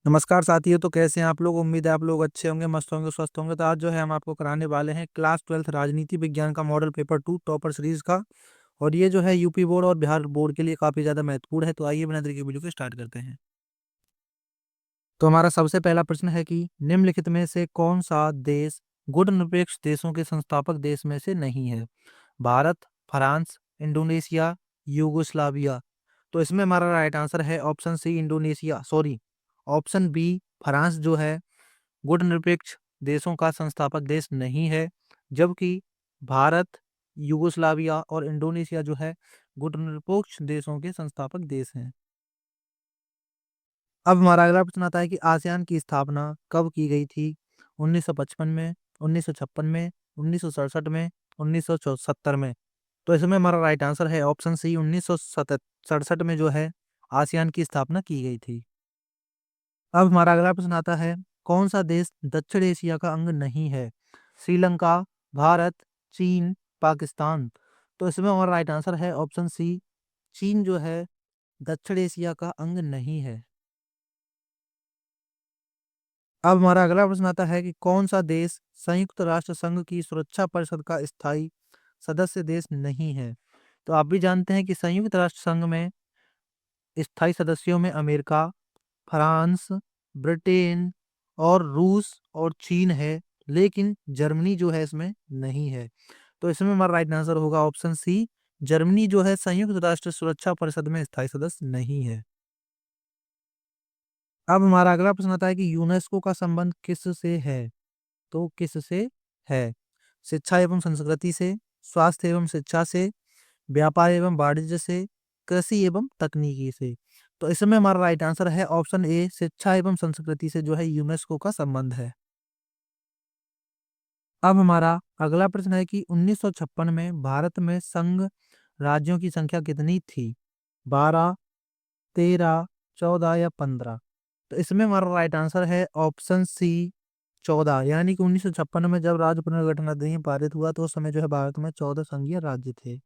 नमस्कार साथियों। तो कैसे हैं आप लोग? उम्मीद है आप लोग अच्छे होंगे, मस्त होंगे, स्वस्थ होंगे। तो आज जो है हम आपको कराने वाले हैं क्लास 12th राजनीति विज्ञान का मॉडल पेपर 2 टॉपर सीरीज का। और ये जो है यूपी बोर्ड और बिहार बोर्ड के लिए काफी ज्यादा महत्वपूर्ण है। तो आइए बिना देरी के वीडियो को स्टार्ट करते हैं। तो हमारा सबसे पहला प्रश्न है कि निम्नलिखित में से कौन सा देश गुटनिरपेक्ष देशों के संस्थापक देश में से नहीं है? Bharat, France, Indonesia, Yugoslavia. तो इसमें हमारा राइट आंसर है option C Indonesia, sorry, option B France जो है गुटनिरपेक्ष देशों का संस्थापक देश नहीं है, जबकि भारत, यूगोस्लाविया और इंडोनेशिया जो है गुटनिरपेक्ष देशों के संस्थापक देश हैं। अब हमारा अगला प्रश्न आता है कि आसियान की स्थापना कब की गई थी? 1955 में, 1956 में, 1967 में, 1970 में। तो इसमें हमारा राइट आंसर है ऑप्शन सी 1967 में जो है आसियान की स्थापना की गई थी। अब हमारा अगला प्रश्न आता है, कौन सा देश दक्षिण एशिया का अंग नहीं है? श्रीलंका, भारत, चीन, पाकिस्तान। तो इसमें हमारा राइट आंसर है ऑप्शन सी, चीन जो है दक्षिण एशिया का अंग नहीं है। अब हमारा अगला प्रश्न आता है कि कौन सा देश संयुक्त राष्ट्र संघ की सुरक्षा परिषद का स्थायी सदस्य देश नहीं है? तो आप भी जानते हैं कि संयुक्त राष्ट्र संघ में स्थायी सदस्यों में अमेरिका, फ्रांस, ब्रिटेन और रूस और चीन है, लेकिन जर्मनी जो है इसमें नहीं है। तो इसमें हमारा राइट आंसर होगा ऑप्शन सी, जर्मनी जो है संयुक्त राष्ट्र सुरक्षा परिषद में स्थायी सदस्य नहीं है। अब हमारा अगला प्रश्न आता है कि यूनेस्को का संबंध किससे है? तो किससे है? शिक्षा एवं संस्कृति से, स्वास्थ्य एवं शिक्षा से, व्यापार एवं वाणिज्य से, कृषि एवं तकनीकी से। तो इसमें हमारा राइट आंसर है ऑप्शन ए, शिक्षा एवं संस्कृति से जो है यूनेस्को का संबंध है। अब हमारा अगला प्रश्न है कि 1956 में भारत में संघ राज्यों की संख्या कितनी थी? 12, 13, 14 या 15। तो इसमें हमारा राइट आंसर है ऑप्शन सी 14, यानी कि 1956 में जब राज्य पुनर्गठन अधिनियम पारित हुआ तो उस समय जो है भारत में 14 संघीय राज्य थे।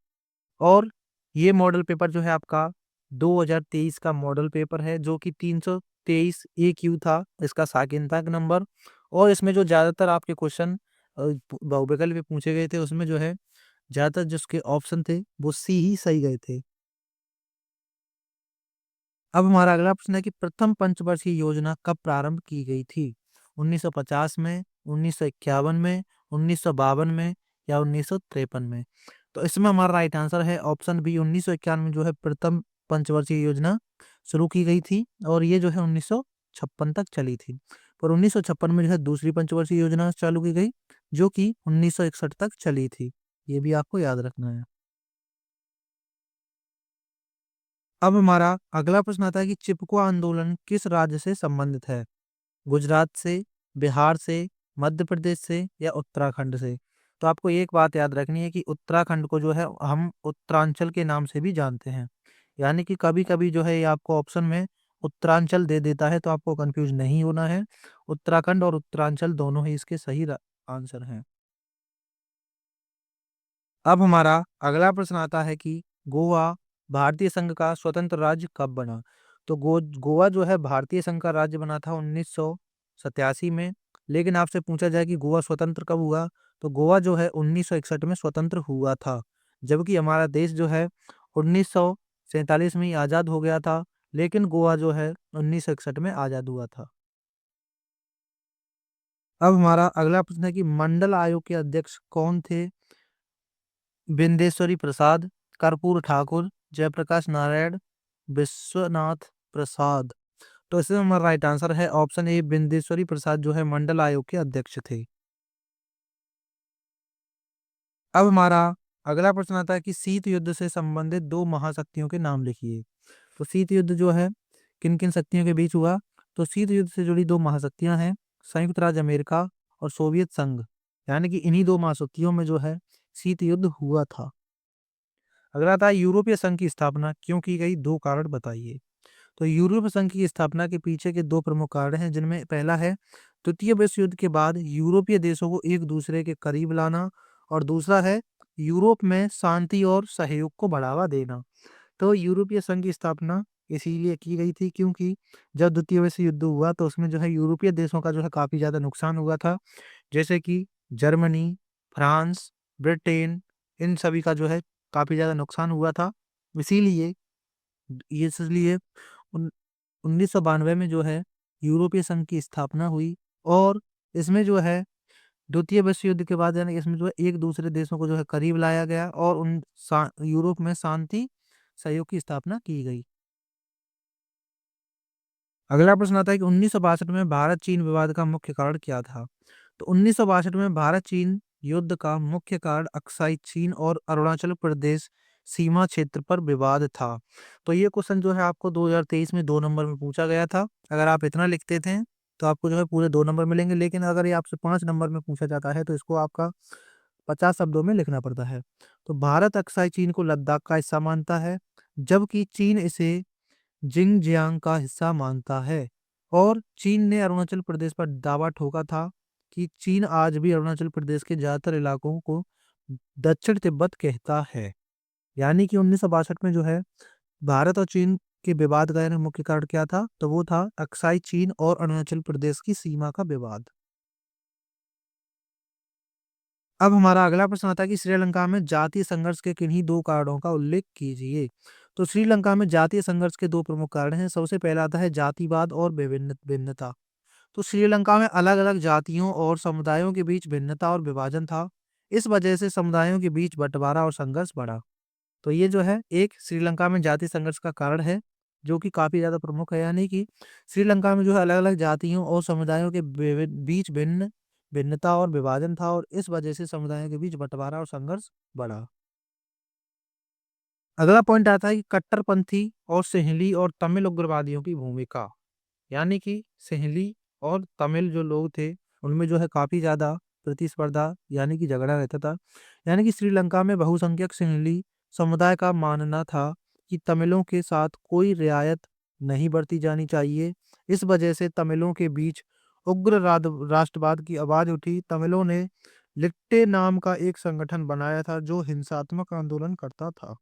और ये मॉडल पेपर जो है आपका 2023 का मॉडल पेपर है, जो कि 323 AQ था इसका साकेन्ताक नंबर। और इसमें जो ज्यादातर आपके क्वेश्चन बहुविकल्प में पूछे गए थे, उसमें जो है ज्यादातर जिसके ऑप्शन थे वो सी ही सही गए थे। अब हमारा अगला प्रश्न है कि प्रथम पंचवर्षीय योजना कब प्रारंभ की गई थी? 1950 में, 1951 में, 1952 में या 1953 में। तो इसमें हमारा राइट आंसर है ऑप्शन बी, 1951 में जो है प्रथम पंचवर्षीय योजना शुरू की गई थी, और ये जो है 1956 तक चली थी। पर 1956 में जो है दूसरी पंचवर्षीय योजना चालू की गई, जो कि 1961 तक चली थी। ये भी आपको याद रखना है। अब हमारा अगला प्रश्न आता है कि चिपको आंदोलन किस राज्य से संबंधित है? गुजरात से, बिहार से, मध्य प्रदेश से या उत्तराखंड से। तो आपको एक बात याद रखनी है कि उत्तराखंड को जो है हम उत्तरांचल के नाम से भी जानते हैं। यानी कि कभी कभी जो है ये आपको ऑप्शन में उत्तरांचल दे देता है, तो आपको कंफ्यूज नहीं होना है। उत्तराखंड और उत्तरांचल दोनों ही इसके सही आंसर हैं। अब हमारा अगला प्रश्न आता है कि गोवा भारतीय संघ का स्वतंत्र राज्य कब बना? तो गोवा जो है भारतीय संघ का राज्य बना था 1987 में। लेकिन आपसे पूछा जाए कि गोवा स्वतंत्र कब हुआ, तो गोवा जो है 1961 में स्वतंत्र हुआ था। जबकि हमारा देश जो है 1947 में ही आजाद हो गया था, लेकिन गोवा जो है 1961 में आजाद हुआ था। अब हमारा अगला प्रश्न है कि मंडल आयोग के अध्यक्ष कौन थे? बिंदेश्वरी प्रसाद, कर्पूर ठाकुर, जयप्रकाश नारायण, विश्वनाथ प्रसाद। तो इसमें हमारा राइट आंसर है ऑप्शन ए, बिंदेश्वरी प्रसाद जो है मंडल आयोग के अध्यक्ष थे। अब हमारा अगला प्रश्न आता है कि शीत युद्ध से संबंधित दो महाशक्तियों के नाम लिखिए। तो शीत युद्ध जो है किन किन शक्तियों के बीच हुआ? तो शीत युद्ध से जुड़ी दो महाशक्तियां हैं, संयुक्त राज्य अमेरिका और सोवियत संघ। यानी कि इन्हीं दो महाशक्तियों में जो है शीत युद्ध हुआ था। अगला था यूरोपीय संघ की स्थापना क्यों की गई, दो कारण बताइए। तो यूरोपीय संघ की स्थापना के पीछे के दो प्रमुख कारण हैं, जिनमें पहला है द्वितीय विश्व युद्ध के बाद यूरोपीय देशों को एक दूसरे के करीब लाना, और दूसरा है यूरोप में शांति और सहयोग को बढ़ावा देना। तो यूरोपीय संघ की स्थापना इसीलिए की गई थी क्योंकि जब द्वितीय विश्व युद्ध हुआ तो उसमें जो है यूरोपीय देशों का जो है काफ़ी ज़्यादा नुकसान हुआ था। जैसे कि जर्मनी, फ्रांस, ब्रिटेन, इन सभी का जो है काफ़ी ज़्यादा नुकसान हुआ था। इसीलिए इसलिए उन 1992 में जो है यूरोपीय संघ की स्थापना हुई और इसमें जो है द्वितीय विश्व युद्ध के बाद यानी कि इसमें जो है एक दूसरे देशों को जो है करीब लाया गया और यूरोप में शांति सहयोग की स्थापना की गई। अगला प्रश्न आता है कि 1962 में भारत चीन विवाद का मुख्य कारण क्या था? तो 1962 में भारत चीन युद्ध का मुख्य कारण अक्साई चीन और अरुणाचल प्रदेश सीमा क्षेत्र पर विवाद था। तो ये क्वेश्चन जो है आपको 2023 में 2 नंबर में पूछा गया था। अगर आप इतना लिखते थे तो आपको जो है पूरे 2 नंबर मिलेंगे, लेकिन अगर ये आपसे 5 नंबर में पूछा जाता है तो इसको आपका 50 शब्दों में लिखना पड़ता है। तो भारत अक्साई चीन को लद्दाख का हिस्सा मानता है, जबकि चीन इसे जिनजियांग का हिस्सा मानता है और चीन ने अरुणाचल प्रदेश पर दावा ठोका था कि चीन आज भी अरुणाचल प्रदेश के ज्यादातर इलाकों को दक्षिण तिब्बत कहता है। यानी कि 1962 में जो है भारत और चीन के विवाद का यानी मुख्य कारण क्या था? तो वो था अक्साई चीन और अरुणाचल प्रदेश की सीमा का विवाद। अब हमारा अगला प्रश्न आता है कि श्रीलंका में जातीय संघर्ष के किन्हीं दो कारणों का उल्लेख कीजिए। तो श्रीलंका में जातीय संघर्ष के दो प्रमुख कारण हैं। सबसे पहला आता है जातिवाद और भिन्नता। तो श्रीलंका में अलग अलग जातियों और समुदायों के बीच भिन्नता और विभाजन था। इस वजह से समुदायों के बीच बंटवारा और संघर्ष बढ़ा। तो ये जो है एक श्रीलंका में जातीय संघर्ष का कारण है, जो कि काफी ज्यादा प्रमुख है। यानी कि श्रीलंका में जो है अलग अलग जातियों और समुदायों के बीच भिन्नता और विभाजन था और इस वजह से समुदायों के बीच बंटवारा और संघर्ष बढ़ा। अगला पॉइंट आता है कि कट्टरपंथी और सिंहली और तमिल उग्रवादियों की भूमिका। यानी कि सिंहली और तमिल जो लोग थे उनमें जो है काफी ज्यादा प्रतिस्पर्धा यानी कि झगड़ा रहता था। यानी कि श्रीलंका में बहुसंख्यक सिंहली समुदाय का मानना था कि तमिलों के साथ कोई रियायत नहीं बरती जानी चाहिए। इस वजह से तमिलों के बीच उग्र राष्ट्रवाद की आवाज उठी। तमिलों ने लिट्टे नाम का एक संगठन बनाया था जो हिंसात्मक आंदोलन करता था।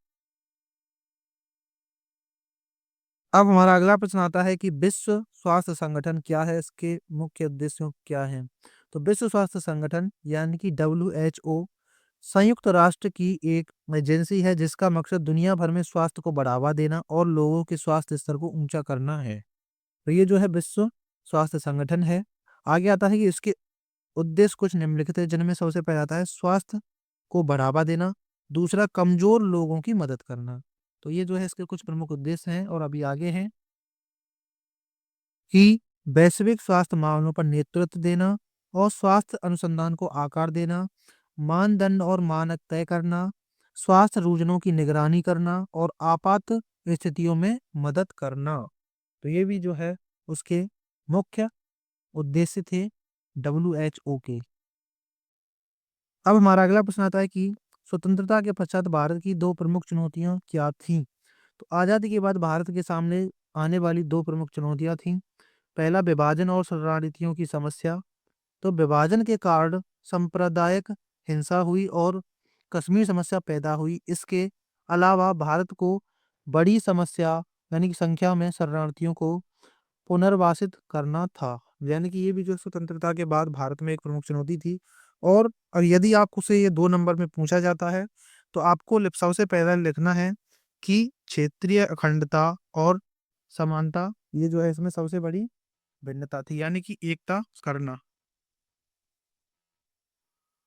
अब हमारा अगला प्रश्न आता है कि विश्व स्वास्थ्य संगठन क्या है, इसके मुख्य उद्देश्य क्या हैं? तो विश्व स्वास्थ्य संगठन यानी कि WHO संयुक्त राष्ट्र की एक एजेंसी है जिसका मकसद दुनिया भर में स्वास्थ्य को बढ़ावा देना और लोगों के स्वास्थ्य स्तर को ऊंचा करना है। तो ये जो है विश्व स्वास्थ्य संगठन है। आगे आता है कि इसके उद्देश्य कुछ निम्नलिखित है, जिनमें सबसे पहला आता है स्वास्थ्य को बढ़ावा देना, दूसरा कमजोर लोगों की मदद करना। तो ये जो है इसके कुछ प्रमुख उद्देश्य हैं और अभी आगे हैं कि वैश्विक स्वास्थ्य मामलों पर नेतृत्व देना और स्वास्थ्य अनुसंधान को आकार देना, मानदंड और मानक तय करना, स्वास्थ्य योजनाओं की निगरानी करना और आपात स्थितियों में मदद करना। तो ये भी जो है उसके मुख्य उद्देश्य थे WHO के। अब हमारा अगला प्रश्न आता है कि स्वतंत्रता के पश्चात भारत की दो प्रमुख चुनौतियां क्या थीं? तो आजादी के बाद भारत के सामने आने वाली दो प्रमुख चुनौतियां थीं। पहला विभाजन और शरणार्थियों की समस्या। तो विभाजन के कारण सांप्रदायिक हिंसा हुई और कश्मीर समस्या पैदा हुई। इसके अलावा भारत को बड़ी समस्या यानी कि संख्या में शरणार्थियों को पुनर्वासित करना था। यानी कि ये भी जो स्वतंत्रता के बाद भारत में एक प्रमुख चुनौती थी। और यदि आपको से ये 2 नंबर में पूछा जाता है तो आपको सबसे पहले लिखना है कि क्षेत्रीय अखंडता और समानता ये जो है इसमें सबसे बड़ी भिन्नता थी, यानी कि एकता करना।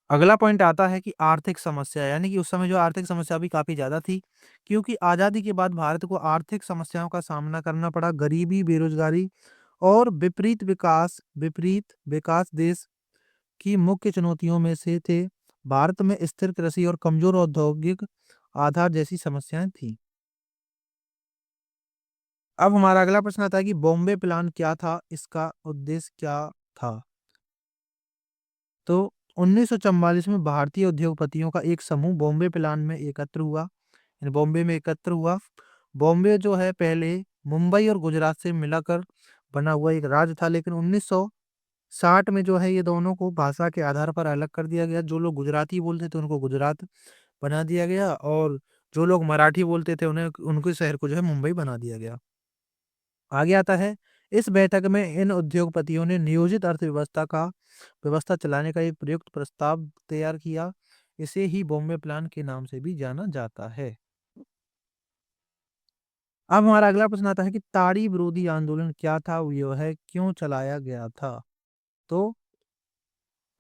अगला पॉइंट आता है कि आर्थिक समस्या, यानी कि उस समय जो आर्थिक समस्या भी काफी ज्यादा थी क्योंकि आजादी के बाद भारत को आर्थिक समस्याओं का सामना करना पड़ा। गरीबी, बेरोजगारी और विपरीत विकास देश की मुख्य चुनौतियों में से थे। भारत में स्थिर कृषि और कमजोर औद्योगिक आधार जैसी समस्याएं थी। अब हमारा अगला प्रश्न आता है कि बॉम्बे प्लान क्या था, इसका उद्देश्य क्या था? तो 1944 में भारतीय उद्योगपतियों का एक समूह बॉम्बे प्लान में एकत्र हुआ, यानी बॉम्बे में एकत्र हुआ। बॉम्बे जो है पहले मुंबई और गुजरात से मिलाकर बना हुआ एक राज्य था, लेकिन 1960 में जो है ये दोनों को भाषा के आधार पर अलग कर दिया गया। जो लोग गुजराती बोलते थे उनको गुजरात बना दिया गया और जो लोग मराठी बोलते थे उन्हें उनके शहर को जो है मुंबई बना दिया गया। आगे आता है, इस बैठक में इन उद्योगपतियों ने नियोजित व्यवस्था चलाने का एक प्रयुक्त प्रस्ताव तैयार किया। इसे ही बॉम्बे प्लान के नाम से भी जाना जाता है। अब हमारा अगला प्रश्न आता है कि ताड़ी विरोधी आंदोलन क्या था, वो यह है क्यों चलाया गया था। तो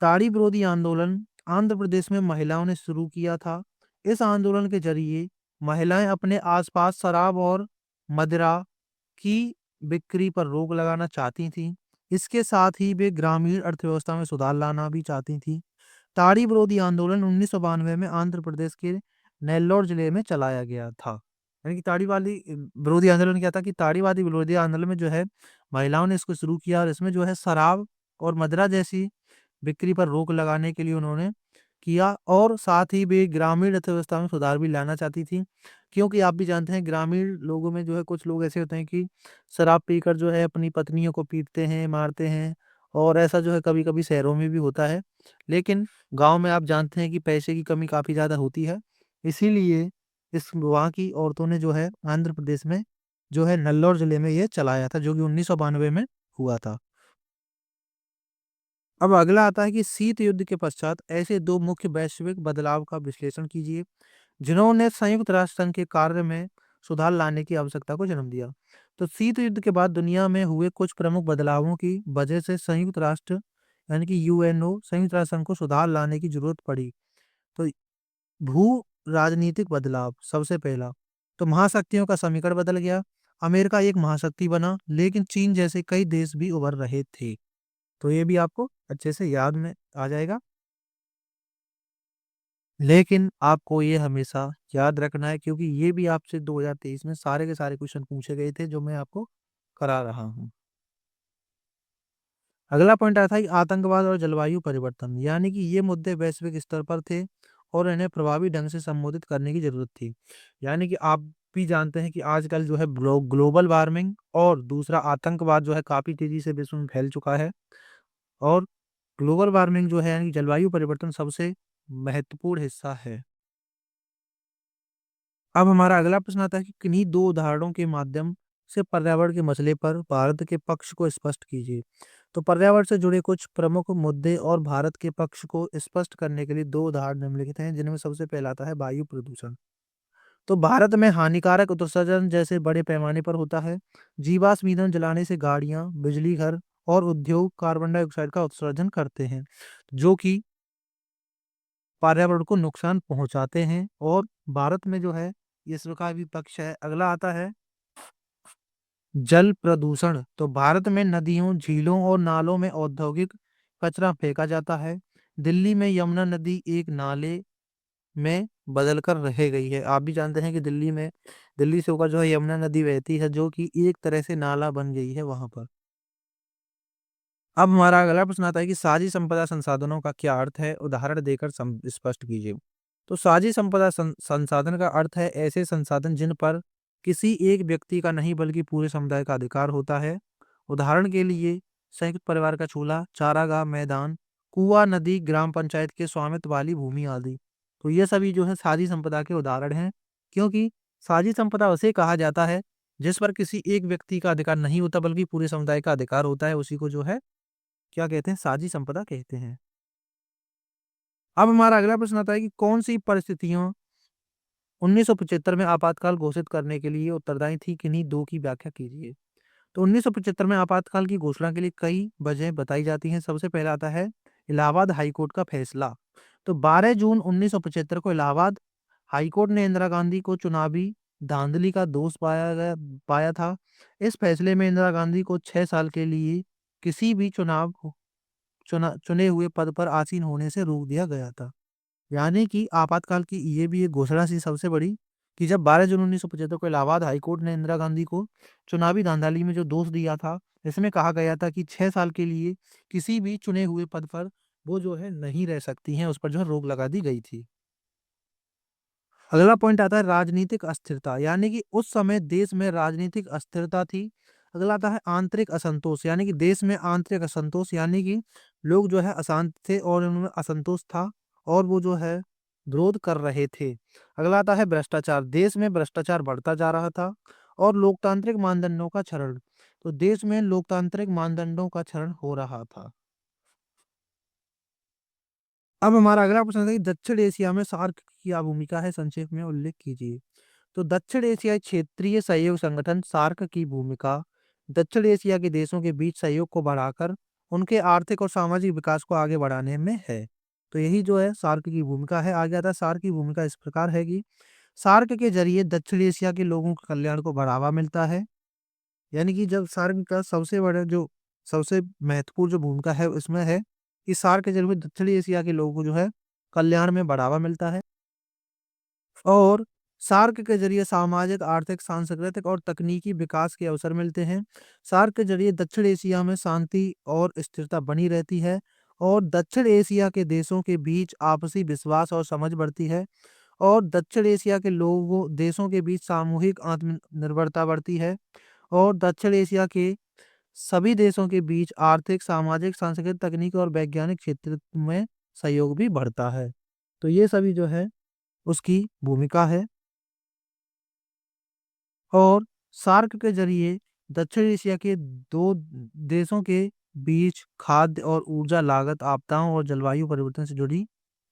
ताड़ी विरोधी आंदोलन आंध्र प्रदेश में महिलाओं ने शुरू किया था। इस आंदोलन के जरिए महिलाएं अपने आसपास शराब और मदिरा की बिक्री पर रोक लगाना चाहती थीं। इसके साथ ही वे ग्रामीण अर्थव्यवस्था में सुधार लाना भी चाहती थीं। ताड़ी विरोधी आंदोलन 1992 में आंध्र प्रदेश के नेल्लोर जिले में चलाया गया था। यानी कि विरोधी आंदोलन क्या था कि ताड़ीवादी विरोधी आंदोलन में जो है महिलाओं ने इसको शुरू किया और इसमें जो है शराब और मदिरा जैसी बिक्री पर रोक लगाने के लिए उन्होंने किया और साथ ही वे ग्रामीण अर्थव्यवस्था में सुधार भी लाना चाहती थी। क्योंकि आप भी जानते हैं ग्रामीण लोगों में जो है कुछ लोग ऐसे होते हैं कि शराब पीकर जो है अपनी पत्नियों को पीटते हैं, मारते हैं और ऐसा जो है कभी-कभी शहरों में भी होता है। लेकिन गाँव में आप जानते हैं कि पैसे की कमी काफ़ी ज़्यादा होती है। इसीलिए इस वहाँ की औरतों ने जो है आंध्र प्रदेश में जो है नल्लौर जिले में ये चलाया था जो कि 1992 में हुआ था। अब अगला आता है कि शीत युद्ध के पश्चात ऐसे दो मुख्य वैश्विक बदलाव का विश्लेषण कीजिए जिन्होंने संयुक्त राष्ट्र संघ के कार्य में सुधार लाने की आवश्यकता को जन्म दिया। तो शीत युद्ध के बाद दुनिया में हुए कुछ प्रमुख बदलावों की वजह से संयुक्त राष्ट्र यानी कि यूएनओ संयुक्त राष्ट्र संघ को सुधार लाने की जरूरत पड़ी। तो भू राजनीतिक बदलाव सबसे पहला, तो महाशक्तियों का समीकरण बदल गया। अमेरिका एक महाशक्ति बना लेकिन चीन जैसे कई देश भी उभर रहे थे। तो ये भी आपको अच्छे से याद में आ जाएगा। लेकिन आपको ये हमेशा याद रखना है क्योंकि ये भी आपसे 2023 में सारे के सारे क्वेश्चन पूछे गए थे जो मैं आपको करा रहा हूँ। अगला पॉइंट आता है कि आतंकवाद और जलवायु परिवर्तन यानी कि ये मुद्दे वैश्विक स्तर पर थे और इन्हें प्रभावी ढंग से संबोधित करने की जरूरत थी। यानी कि आप भी जानते हैं कि आजकल जो है ग्लोबल वार्मिंग और दूसरा आतंकवाद जो है काफी तेजी से विश्व में फैल चुका है और ग्लोबल वार्मिंग जो है यानी कि जलवायु परिवर्तन सबसे महत्वपूर्ण हिस्सा है। अब हमारा अगला प्रश्न आता है कि किन्हीं दो उदाहरणों के माध्यम से पर्यावरण के मसले पर भारत के पक्ष को स्पष्ट कीजिए। तो पर्यावरण से जुड़े कुछ प्रमुख मुद्दे और भारत के पक्ष को स्पष्ट करने के लिए दो उदाहरण निम्नलिखित हैं जिनमें सबसे पहला आता है वायु प्रदूषण। तो भारत में हानिकारक उत्सर्जन जैसे बड़े पैमाने पर होता है। जीवाश्म ईंधन जलाने से गाड़ियां, बिजली घर और उद्योग कार्बन डाइऑक्साइड का उत्सर्जन करते हैं जो कि पर्यावरण को नुकसान पहुंचाते हैं और भारत में जो है इसका भी पक्ष है। अगला आता है जल प्रदूषण। तो भारत में नदियों, झीलों और नालों में औद्योगिक कचरा फेंका जाता है। दिल्ली में यमुना नदी एक नाले में बदलकर रह गई है। आप भी जानते हैं कि दिल्ली से होकर जो है यमुना नदी बहती है जो कि एक तरह से नाला बन गई है वहां पर। अब हमारा अगला प्रश्न आता है कि साझी संपदा संसाधनों का क्या अर्थ है, उदाहरण देकर स्पष्ट कीजिए। तो साझी संपदा संसाधन का अर्थ है ऐसे संसाधन जिन पर किसी एक व्यक्ति का नहीं बल्कि पूरे समुदाय का अधिकार होता है। उदाहरण के लिए संयुक्त परिवार का चूल्हा, चारागाह, मैदान, कुआं, नदी, ग्राम पंचायत के स्वामित्व वाली भूमि आदि। तो ये सभी जो है साझी संपदा के उदाहरण हैं क्योंकि साझी संपदा उसे कहा जाता है जिस पर किसी एक व्यक्ति का अधिकार नहीं होता बल्कि पूरे समुदाय का अधिकार होता है, उसी को जो है क्या कहते हैं, साझी संपदा कहते हैं। अब हमारा अगला प्रश्न आता है कि कौन सी परिस्थितियों 1975 में आपातकाल घोषित करने के लिए उत्तरदायी थी, किन्हीं दो की व्याख्या कीजिए। तो 1975 में आपातकाल की घोषणा के लिए कई वजह बताई जाती हैं। सबसे पहला आता है इलाहाबाद हाईकोर्ट का फैसला। तो 12 जून 1975 को इलाहाबाद हाईकोर्ट ने इंदिरा गांधी को चुनावी धांधली का दोष पाया था। इस फैसले में इंदिरा गांधी को 6 साल के लिए किसी भी चुने हुए पद पर आसीन होने से रोक दिया गया था। यानी कि आपातकाल की ये भी एक घोषणा थी सबसे बड़ी कि जब 12 जून 1975 को इलाहाबाद हाईकोर्ट ने इंदिरा गांधी को चुनावी धांधली में जो दोष दिया था, इसमें कहा गया था कि 6 साल के लिए किसी भी चुने हुए पद पर वो जो है नहीं रह सकती हैं, उस पर जो है रोक लगा दी गई थी। अगला पॉइंट आता है राजनीतिक अस्थिरता यानी कि उस समय देश में राजनीतिक अस्थिरता थी। अगला आता है आंतरिक असंतोष यानी कि देश में आंतरिक असंतोष यानी कि लोग जो है अशांत थे और उनमें असंतोष था और वो जो है विरोध कर रहे थे। अगला आता है भ्रष्टाचार, देश में भ्रष्टाचार बढ़ता जा रहा था और लोकतांत्रिक मानदंडों का क्षरण। तो देश में लोकतांत्रिक मानदंडों का क्षरण हो रहा था। अब हमारा अगला प्रश्न है कि दक्षिण एशिया में सार्क की क्या भूमिका है, संक्षेप में उल्लेख कीजिए। तो दक्षिण एशियाई क्षेत्रीय सहयोग संगठन सार्क की भूमिका दक्षिण एशिया के देशों के बीच सहयोग को बढ़ाकर उनके आर्थिक और सामाजिक विकास को आगे बढ़ाने में है। तो यही जो है सार्क की भूमिका है। आगे आता है सार्क की भूमिका इस प्रकार है कि सार्क के जरिए दक्षिण एशिया के लोगों के कल्याण को बढ़ावा मिलता है। यानी कि जब सार्क का सबसे बड़ा जो सबसे महत्वपूर्ण जो भूमिका है इसमें है कि सार्क के जरिए दक्षिण एशिया के लोगों को जो है कल्याण में बढ़ावा मिलता है। और सार्क के जरिए सामाजिक, आर्थिक, सांस्कृतिक और तकनीकी विकास के अवसर मिलते हैं। सार्क के जरिए दक्षिण एशिया में शांति और स्थिरता बनी रहती है और दक्षिण एशिया के देशों के बीच आपसी विश्वास और समझ बढ़ती है और दक्षिण एशिया के लोगों देशों के बीच सामूहिक आत्मनिर्भरता बढ़ती है और दक्षिण एशिया के सभी देशों के बीच आर्थिक, सामाजिक, सांस्कृतिक, तकनीकी और वैज्ञानिक क्षेत्र में सहयोग भी बढ़ता है। तो ये सभी जो है उसकी भूमिका है। और सार्क के जरिए दक्षिण एशिया के दो देशों के बीच खाद्य और ऊर्जा लागत, आपदाओं और जलवायु परिवर्तन से जुड़ी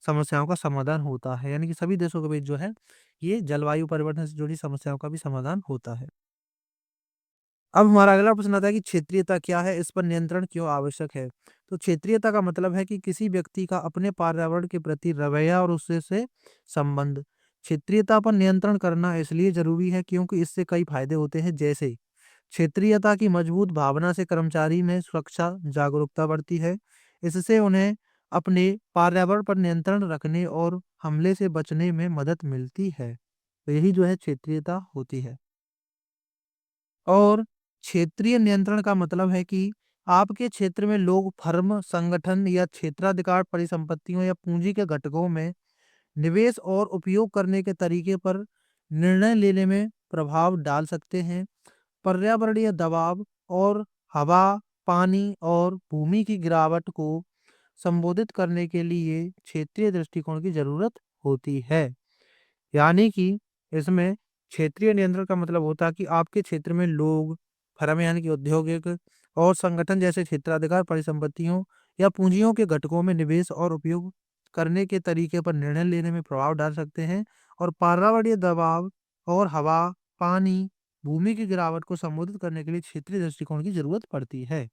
समस्याओं का समाधान होता है। यानी कि सभी देशों के बीच जो है ये जलवायु परिवर्तन से जुड़ी समस्याओं का भी समाधान होता है। अब हमारा अगला प्रश्न आता है कि क्षेत्रीयता क्या है, इस पर नियंत्रण क्यों आवश्यक है। तो क्षेत्रीयता का मतलब है कि किसी व्यक्ति का अपने पर्यावरण के प्रति रवैया और उससे से संबंध। क्षेत्रीयता पर नियंत्रण करना इसलिए जरूरी है क्योंकि इससे कई फायदे होते हैं, जैसे क्षेत्रीयता की मजबूत भावना से कर्मचारी में सुरक्षा जागरूकता बढ़ती है। इससे उन्हें अपने पर्यावरण पर नियंत्रण रखने और हमले से बचने में मदद मिलती है। तो यही जो है क्षेत्रीयता होती है। और क्षेत्रीय नियंत्रण का मतलब है कि आपके क्षेत्र में लोग, फर्म, संगठन या क्षेत्राधिकार परिसंपत्तियों या पूंजी के घटकों में निवेश और उपयोग करने के तरीके पर निर्णय लेने में प्रभाव डाल सकते हैं। पर्यावरणीय दबाव और हवा, पानी और भूमि की गिरावट को संबोधित करने के लिए क्षेत्रीय दृष्टिकोण की जरूरत होती है। यानी कि इसमें क्षेत्रीय नियंत्रण का मतलब होता है कि आपके क्षेत्र में लोग, फर्म यानी कि औद्योगिक और संगठन जैसे क्षेत्राधिकार परिसंपत्तियों या पूंजियों के घटकों में निवेश और उपयोग करने के तरीके पर निर्णय लेने में प्रभाव डाल सकते हैं और पर्यावरणीय दबाव और हवा, पानी, भूमि की गिरावट को संबोधित करने के लिए क्षेत्रीय दृष्टिकोण की जरूरत पड़ती है।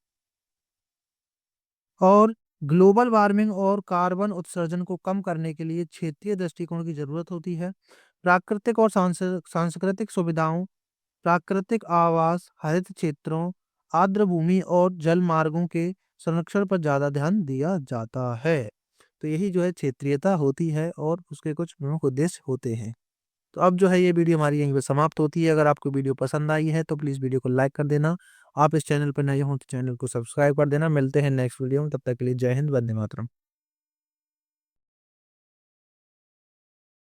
और ग्लोबल वार्मिंग और कार्बन उत्सर्जन को कम करने के लिए क्षेत्रीय दृष्टिकोण की जरूरत होती है। प्राकृतिक और सांस्कृतिक सुविधाओं, प्राकृतिक आवास, हरित क्षेत्रों, आर्द्र भूमि और जल मार्गों के संरक्षण पर ज्यादा ध्यान दिया जाता है। तो यही जो है क्षेत्रीयता होती है और उसके कुछ प्रमुख उद्देश्य होते हैं। तो अब जो है ये वीडियो हमारी यहीं पे समाप्त होती है। अगर आपको वीडियो पसंद आई है तो प्लीज़ वीडियो को लाइक कर देना। आप इस चैनल पर नए हो तो चैनल को सब्सक्राइब कर देना। मिलते हैं नेक्स्ट वीडियो में, तब तक के लिए जय हिंद, वंदे मातरम।